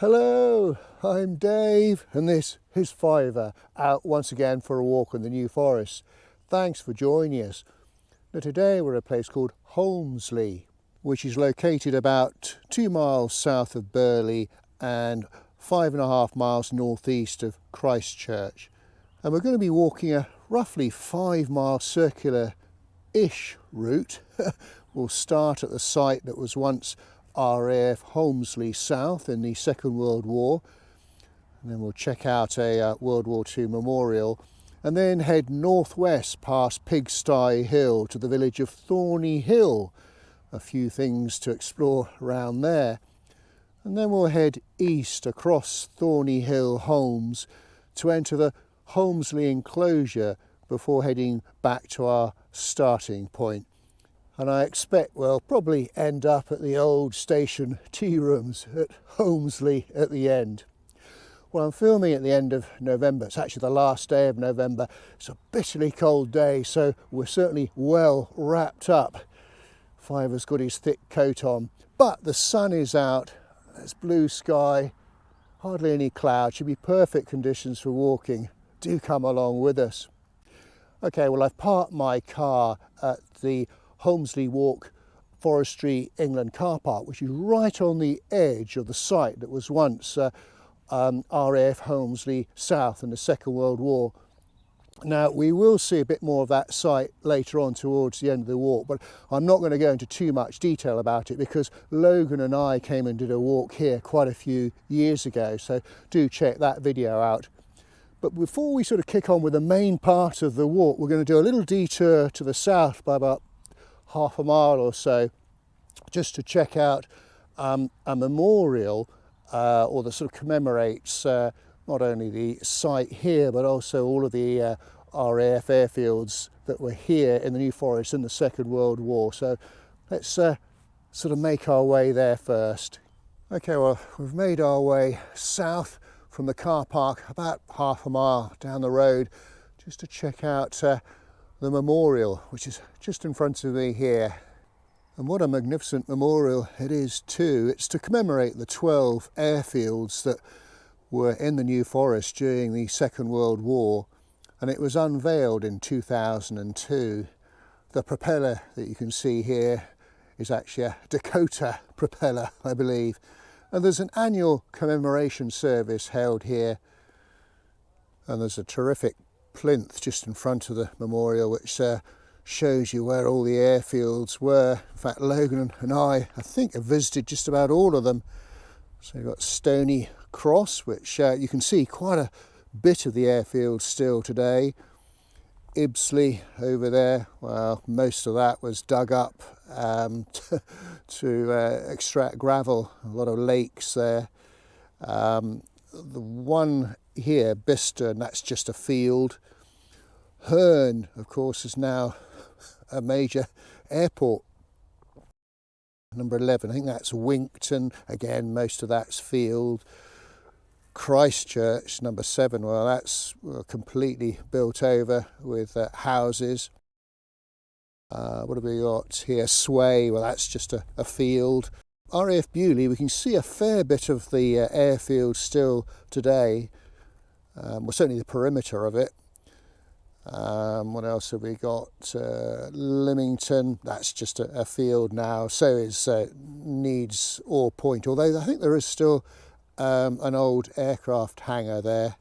Hello, I'm Dave and this is Fiver, out once again for a walk in the New Forest. Thanks for joining us. Now today we're at a place called Holmsley, which is located about 2 miles south of Burley and 5.5 miles northeast of Christchurch. And we're going to be walking a roughly 5-mile circular-ish route. We'll start at the site that was once RAF Holmsley South in the Second World War, and then we'll check out a World War II memorial and then head northwest past Pigsty Hill to the village of Thorney Hill. A few things to explore around there, and then we'll head east across Thorney Hill Holmes to enter the Holmsley enclosure before heading back to our starting point. And I expect we'll probably end up at the old station tea rooms at Holmsley at the end. Well, I'm filming at the end of November. It's actually the last day of November. It's a bitterly cold day, so we're certainly well wrapped up. Fiver's got his thick coat on, but the sun is out. There's blue sky, hardly any clouds. Should be perfect conditions for walking. Do come along with us. Okay, well, I've parked my car at the Holmsley Walk Forestry England car park, which is right on the edge of the site that was once RAF Holmsley South in the Second World War. Now, we will see a bit more of that site later on towards the end of the walk, but I'm not going to go into too much detail about it because Logan and I came and did a walk here quite a few years ago, so do check that video out. But before we sort of kick on with the main part of the walk, we're going to do a little detour to the south by about half a mile or so, just to check out a memorial or that sort of commemorates not only the site here but also all of the RAF Airfields that were here in the New Forest in the Second World War. So let's sort of make our way there first. Okay, well, we've made our way south from the car park about half a mile down the road just to check out the memorial, which is just in front of me here. And what a magnificent memorial it is too. It's to commemorate the 12 airfields that were in the New Forest during the Second World War, and it was unveiled in 2002. The propeller that you can see here is actually a Dakota propeller, I believe, and there's an annual commemoration service held here, and there's a terrific plinth just in front of the memorial which shows you where all the airfields were. In fact, Logan and I think have visited just about all of them. So you've got Stony Cross, which you can see quite a bit of the airfield still today. Ibsley over there, well, most of that was dug up to extract gravel. A lot of lakes there. The one here, Bicester, and that's just a field. Herne, of course, is now a major airport. Number 11, I think that's Winkton. Again, most of that's field. Christchurch, number 7, well, that's completely built over with houses. What have we got here? Sway, well, that's just a field. RAF Bewley, we can see a fair bit of the airfield still today. Well, certainly the perimeter of it. What else have we got? Lymington, that's just a field now. So is Needs Ore Point, although I think there is still an old aircraft hangar there.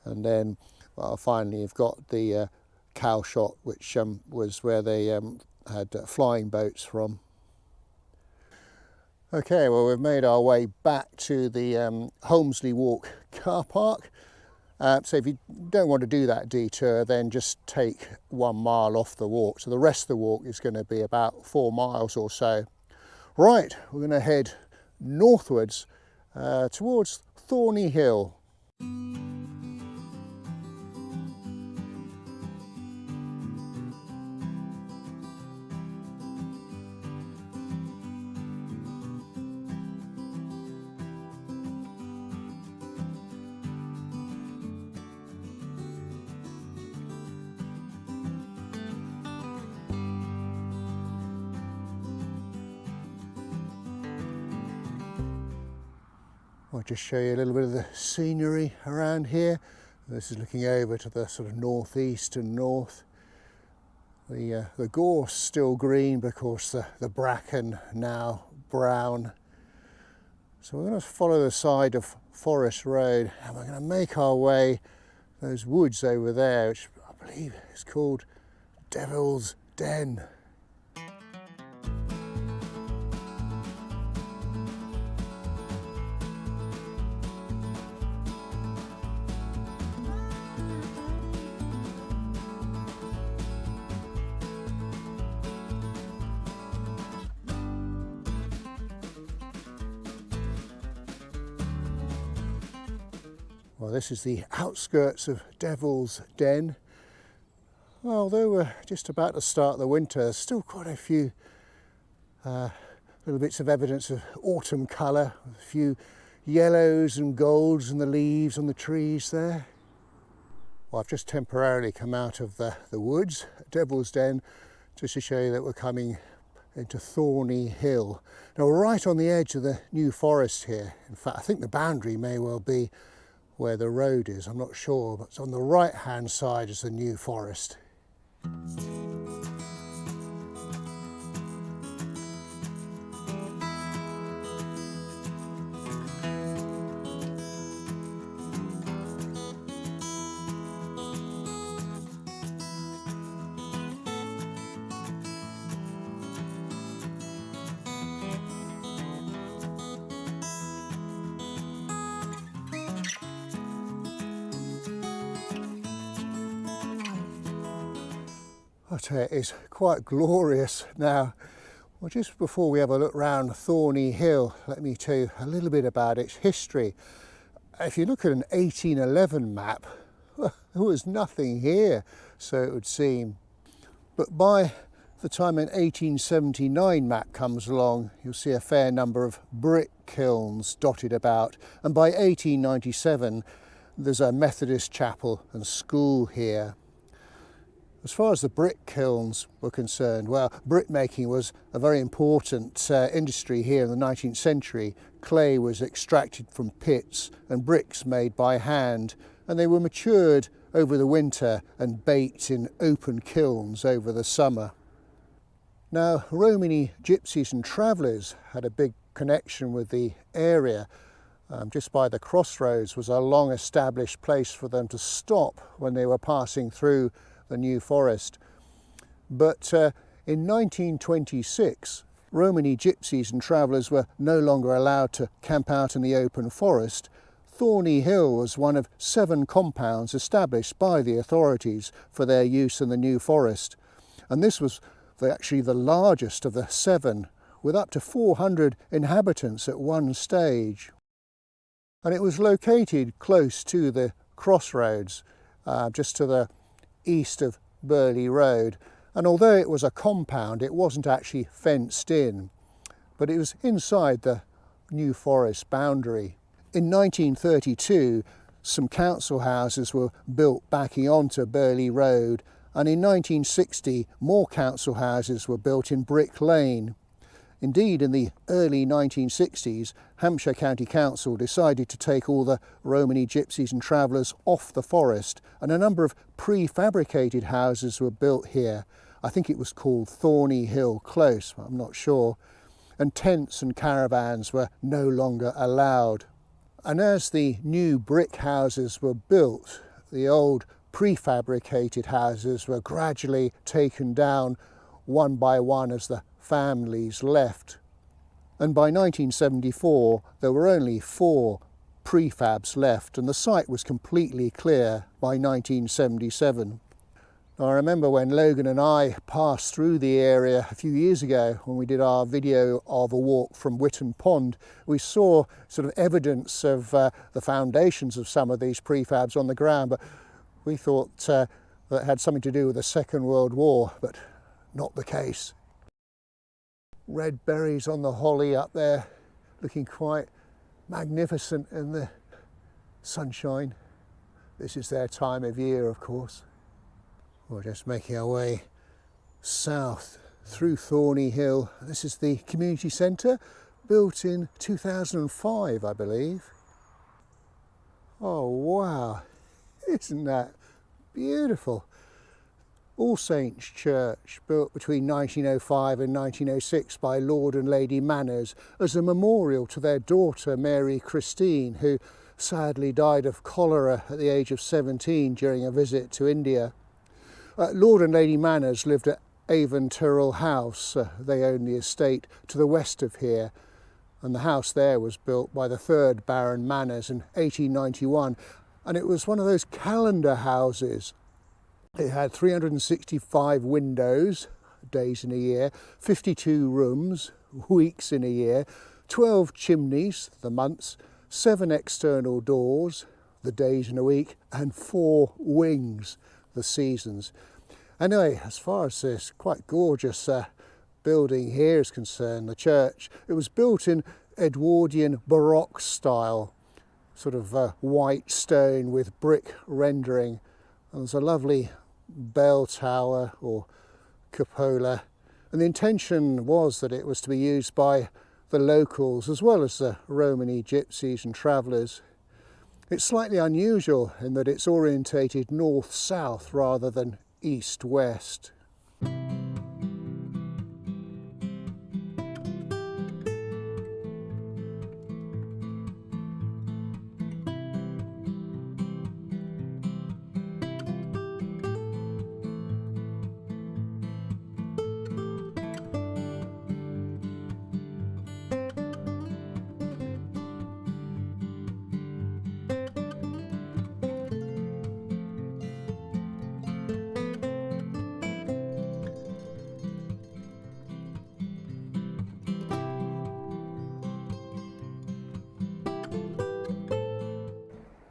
And then, well, finally you've got the Cowshot, which was where they had flying boats from. Okay, well, we've made our way back to the Holmsley Walk car park. So if you don't want to do that detour, then just take 1 mile off the walk. So the rest of the walk is going to be about 4 miles or so. Right, we're going to head northwards towards Thorney Hill. I'll just show you a little bit of the scenery around here. This is looking over to the sort of northeast and north. The gorse still green, but of course the bracken now brown. So we're going to follow the side of Forest Road and we're going to make our way those woods over there, which I believe is called Devil's Den. Well, this is the outskirts of Devil's Den. Well, although we're just about to start the winter, there's still quite a few little bits of evidence of autumn colour, a few yellows and golds in the leaves on the trees there. Well, I've just temporarily come out of the woods at Devil's Den just to show you that we're coming into Thorney Hill. Now, we're right on the edge of the New Forest here. In fact, I think the boundary may well be where the road is, I'm not sure, but it's on the right hand side is the New Forest. I tell you, it's quite glorious now. Well, just before we have a look round Thorney Hill, let me tell you a little bit about its history. If you look at an 1811 map, well, there was nothing here, so it would seem. But by the time an 1879 map comes along, you'll see a fair number of brick kilns dotted about. And by 1897, there's a Methodist chapel and school here. As far as the brick kilns were concerned, well, brick making was a very important industry here in the 19th century. Clay was extracted from pits and bricks made by hand, and they were matured over the winter and baked in open kilns over the summer. Now, Romany Gypsies and Travellers had a big connection with the area. Just by the crossroads was a long established place for them to stop when they were passing through the New Forest. But in 1926, Romany Gypsies and Travellers were no longer allowed to camp out in the open forest. Thorney Hill was one of 7 compounds established by the authorities for their use in the New Forest. And this was actually the largest of the 7, with up to 400 inhabitants at one stage. And it was located close to the crossroads, just to the east of Burley Road, and although it was a compound, it wasn't actually fenced in, but it was inside the New Forest boundary. In 1932, some council houses were built backing onto Burley Road, and in 1960 more council houses were built in Brick Lane. Indeed, in the early 1960s, Hampshire County Council decided to take all the Romany Gypsies and Travellers off the forest, and a number of prefabricated houses were built here. I think it was called Thorney Hill Close, I'm not sure. And tents and caravans were no longer allowed. And as the new brick houses were built, the old prefabricated houses were gradually taken down one by one as the families left. And by 1974 there were only 4 prefabs left, and the site was completely clear by 1977. Now, I remember when Logan and I passed through the area a few years ago when we did our video of a walk from Whippet Pond, we saw sort of evidence of the foundations of some of these prefabs on the ground, but we thought that it had something to do with the Second World War, but not the case. Red berries on the holly up there, looking quite magnificent in the sunshine. This is their time of year, of course. We're just making our way south through Thorney Hill. This is the community centre, built in 2005, I believe. Oh wow, isn't that beautiful? All Saints Church, built between 1905 and 1906 by Lord and Lady Manners as a memorial to their daughter Mary Christine, who sadly died of cholera at the age of 17 during a visit to India. Lord and Lady Manners lived at Avon Tyrrell House. They owned the estate to the west of here, and the house there was built by the 3rd Baron Manners in 1891, and it was one of those calendar houses. It had 365 windows, days in a year, 52 rooms, weeks in a year, 12 chimneys, the months, 7 external doors, the days in a week, and 4 wings, the seasons. Anyway, as far as this quite gorgeous building here is concerned, the church, it was built in Edwardian Baroque style, sort of white stone with brick rendering. And there's a lovely bell tower or cupola, and the intention was that it was to be used by the locals as well as the Romany Gypsies and Travellers. It's slightly unusual in that it's orientated north-south rather than east-west.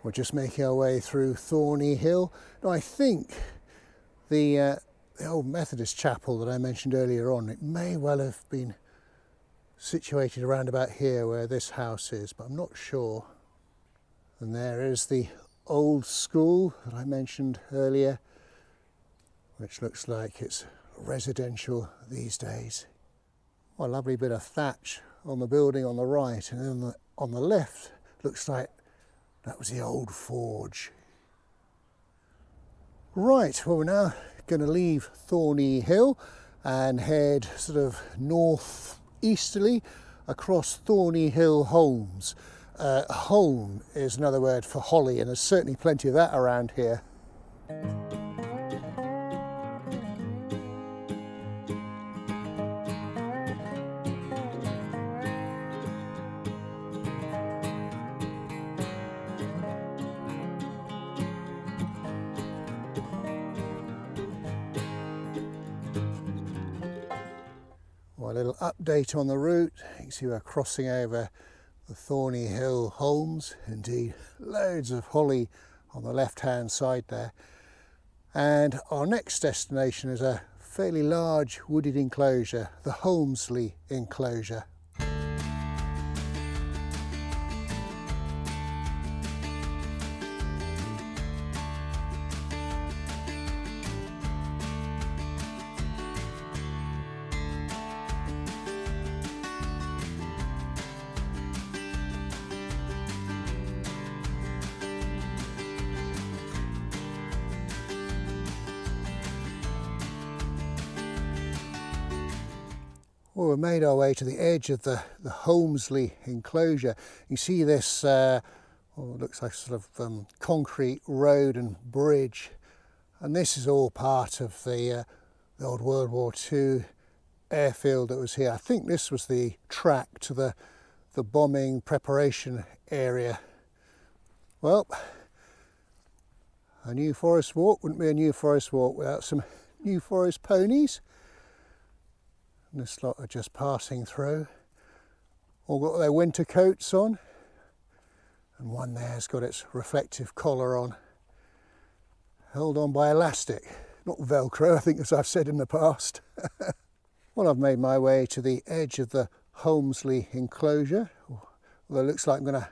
We're just making our way through Thorney Hill. Now, I think the old Methodist chapel that I mentioned earlier on, it may well have been situated around about here where this house is, but I'm not sure. And there is the old school that I mentioned earlier, which looks like it's residential these days. What a lovely bit of thatch on the building on the right, and then on the left looks like that was the old forge. Right, well, we're now going to leave Thorney Hill and head sort of north-easterly across Thorney Hill Holmes. Holm is another word for holly, and there's certainly plenty of that around here. A little update on the route. You can see we're crossing over the Thorney Hill Holmes. Indeed, loads of holly on the left hand side there. And our next destination is a fairly large wooded enclosure, the Holmsley enclosure. Well, we've made our way to the edge of the Holmsley enclosure. You see this, looks like sort of concrete road and bridge. And this is all part of the old World War II airfield that was here. I think this was the track to the bombing preparation area. Well, a New Forest walk wouldn't be a New Forest walk without some New Forest ponies. And this lot are just passing through. All got their winter coats on. And one there's got its reflective collar on. Held on by elastic, not Velcro, I think, as I've said in the past. Well, I've made my way to the edge of the Holmsley enclosure. Although it looks like I'm going to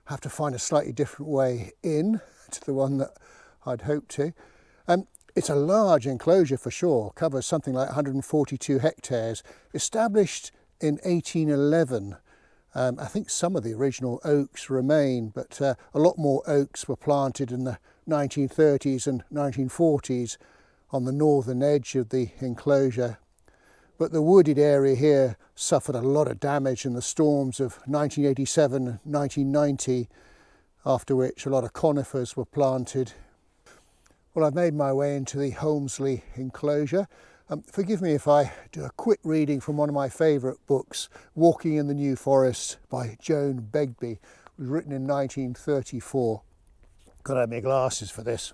have to find a slightly different way in to the one that I'd hoped to. It's a large enclosure for sure, covers something like 142 hectares, established in 1811 I think some of the original oaks remain, but a lot more oaks were planted in the 1930s and 1940s on the northern edge of the enclosure. But the wooded area here suffered a lot of damage in the storms of 1987 and 1990, after which a lot of conifers were planted. Well, I've made my way into the Holmsley enclosure. Forgive me if I do a quick reading from one of my favourite books, Walking in the New Forest by Joan Begbie. It was written in 1934. Got to have my glasses for this.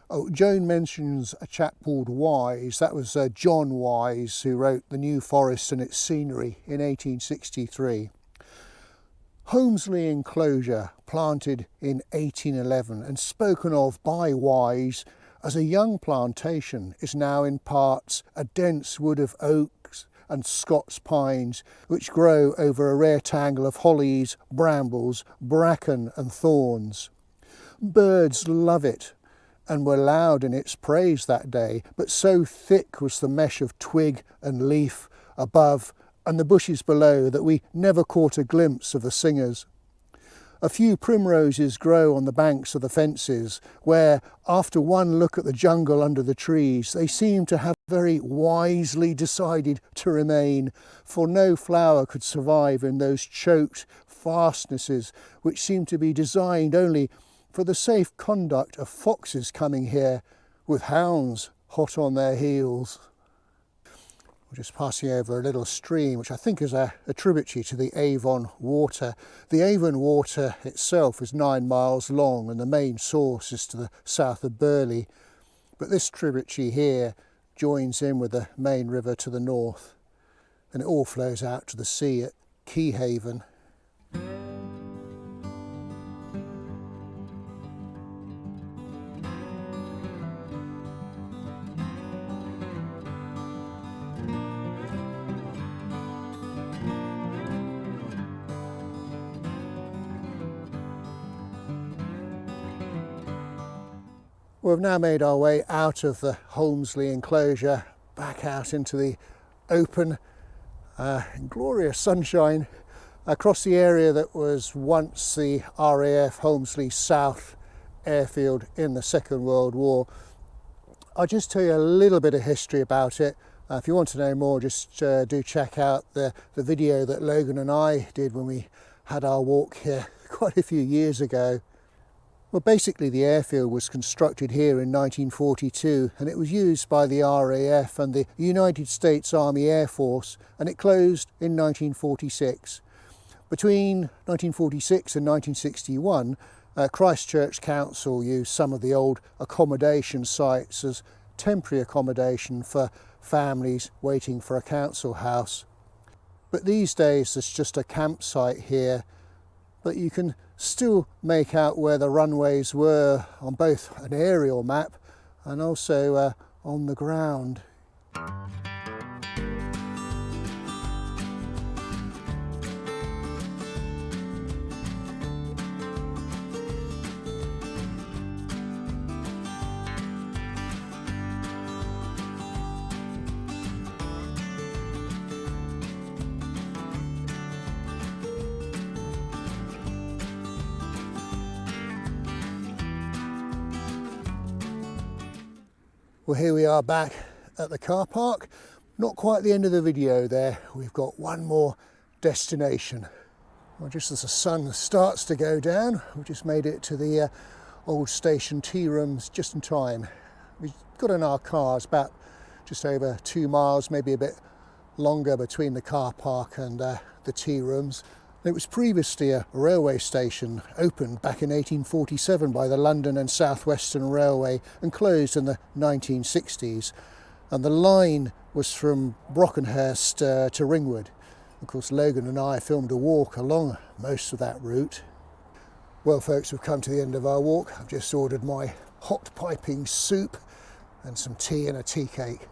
Oh, Joan mentions a chap called Wise. That was John Wise, who wrote The New Forest and Its Scenery in 1863. Holmsley enclosure, planted in 1811 and spoken of by Wise as a young plantation, is now in parts a dense wood of oaks and Scots pines, which grow over a rare tangle of hollies, brambles, bracken and thorns. Birds love it and were loud in its praise that day, but so thick was the mesh of twig and leaf above and the bushes below that we never caught a glimpse of the singers. A few primroses grow on the banks of the fences, where, after one look at the jungle under the trees, they seem to have very wisely decided to remain, for no flower could survive in those choked fastnesses which seem to be designed only for the safe conduct of foxes coming here, with hounds hot on their heels. We're just passing over a little stream, which I think is a tributary to the Avon water. The Avon water itself is 9 miles long, and the main source is to the south of Burley. But this tributary here joins in with the main river to the north, and it all flows out to the sea at Keyhaven. We've now made our way out of the Holmsley enclosure, back out into the open, glorious sunshine, across the area that was once the RAF Holmsley South Airfield in the Second World War. I'll just tell you a little bit of history about it. If you want to know more, just do check out the video that Logan and I did when we had our walk here quite a few years ago. Well, basically the airfield was constructed here in 1942, and it was used by the RAF and the United States Army Air Force, and it closed in 1946. Between 1946 and 1961, Christchurch Council used some of the old accommodation sites as temporary accommodation for families waiting for a council house. But these days there's just a campsite here, but you can still make out where the runways were on both an aerial map and also on the ground. Well, here we are back at the car park. Not quite the end of the video there. We've got one more destination. Well, just as the sun starts to go down, we've just made it to the old station tea rooms just in time. We've got in our cars about just over 2 miles, maybe a bit longer between the car park and the tea rooms. It was previously a railway station, opened back in 1847 by the London and South Western Railway and closed in the 1960s. And the line was from Brockenhurst to Ringwood. Of course, Logan and I filmed a walk along most of that route. Well, folks, we've come to the end of our walk. I've just ordered my hot piping soup and some tea and a tea cake.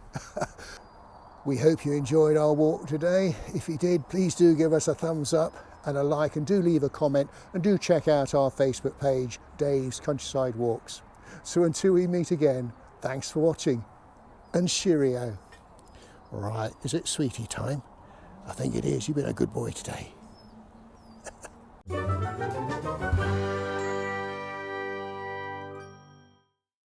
We hope you enjoyed our walk today. If you did, please do give us a thumbs up and a like, and do leave a comment, and do check out our Facebook page, Dave's Countryside Walks. So until we meet again, thanks for watching, and cheerio. Right, is it sweetie time? I think it is. You've been a good boy today. you.